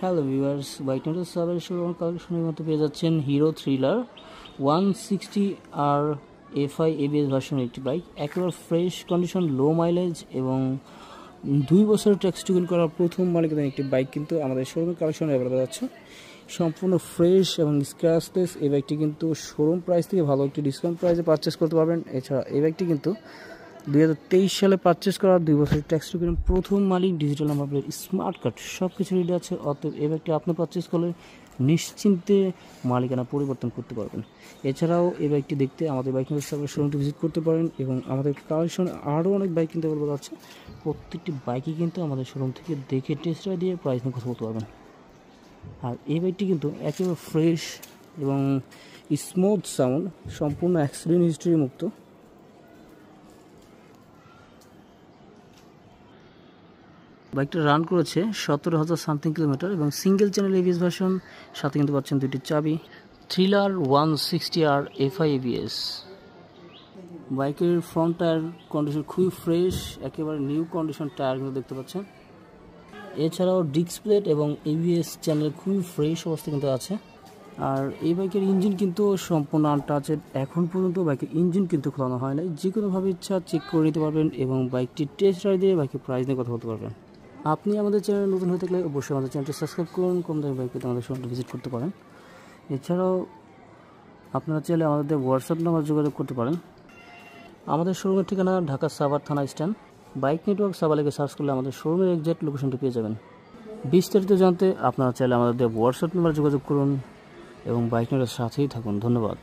Hello viewers, bike news সাবের showroom কালেকশনের মতো পেয়ে যাচ্ছেন হিরো থ্রিলার 160 আর এফআই এবিএস ভার্সনের একটি বাইক। একেবারে ফ্রেশ কন্ডিশন, লো মাইলেজ এবং 2 বছর ট্যাক্স টিকেল করা প্রথম মালিকানাধীন একটি বাইক কিন্তু আমাদের শোরুমের কালেকশনে অ্যাভেলেবল আছে। সম্পূর্ণ ফ্রেশ এবং স্ক্র্যাচলেস। এই বাইকটি কিন্তু শোরুম প্রাইস থেকে ভালো একটি ডিসকাউন্ট প্রাইসে পারচেস করতে পারবেন। এছাড়া এই বাইকটি কিন্তু 2023 সালে পারচেস করা, 2 বছরের ট্যাক্স টিকেল, প্রথম মালিক, digital number plate, smart card সব কিছু রেডি আছে। অতএব এই বাইকটি আপনি পারচেস করলে নিশ্চিন্তে মালিকানা পরিবর্তন করতে পারবেন। এছাড়াও এই বাইকটি দেখতে আমাদের বাইক নিউজ সার্ভিস শোরুমটি ভিজিট করতে পারেন এবং আমাদের কালেকশন আরও অনেক বাইক কিনতে অ্যাভেলেবল আছে। প্রত্যেকটি বাইকই কিন্তু আমাদের শোরুম থেকে দেখে টেস্ট রাইড দিয়ে প্রাইস নিয়ে কথা বলতে পারবেন। আর এই বাইকটি কিন্তু একেবারে ফ্রেশ এবং স্মুথ সাউন্ড, সম্পূর্ণ অ্যাক্সিডেন্ট হিস্ট্রি মুক্ত। বাইকটা রান করেছে 17,000 সামথিং কিলোমিটার এবং সিঙ্গেল চ্যানেল এবিএস ভার্সন, সাথে কিন্তু পাচ্ছেন 2টি চাবি। থ্রিলার 160 আর এফআই এবিএস। বাইকের ফ্রন্ট টায়ার কন্ডিশন খুবই ফ্রেশ, একেবারে নিউ কন্ডিশন টায়ার কিন্তু দেখতে পাচ্ছেন। এছাড়াও ডিস্ক প্লেট এবং এবিএস চ্যানেল খুবই ফ্রেশ অবস্থা কিন্তু আছে। আর এই বাইকের ইঞ্জিন কিন্তু সম্পূর্ণ আনটাচেড। এখন পর্যন্ত বাইকের ইঞ্জিন কিন্তু খোলানো হয় নাই। যে কোনোভাবে ইচ্ছা চেক করে নিতে পারবেন এবং বাইকটি টেস্ট রাইড দিয়ে বাইকের প্রাইস নিয়ে কথা বলতে পারবেন। আপনি আমাদের চ্যানেল নতুন হয়ে থাকলে অবশ্যই আমাদের চ্যানেলটি সাবস্ক্রাইব করুন। কম দামে বাইক পেতে আমাদের শোরুমটি ভিজিট করতে পারেন। এছাড়াও আপনারা চাইলে আমাদের হোয়াটসঅ্যাপ নাম্বার যোগাযোগ করতে পারেন। আমাদের শোরুমের ঠিকানা ঢাকা সাভার থানা স্ট্যান্ড। বাইক নেটওয়ার্ক সাভার লিখে সার্চ করলে আমাদের শোরুমের এক্সাক্ট লোকেশনটি পেয়ে যাবেন। বিস্তারিত জানতে আপনারা চাইলে আমাদের হোয়াটসঅ্যাপ নাম্বার যোগাযোগ করুন এবং বাইক নেটওয়ার্কের সাথেই থাকুন। ধন্যবাদ।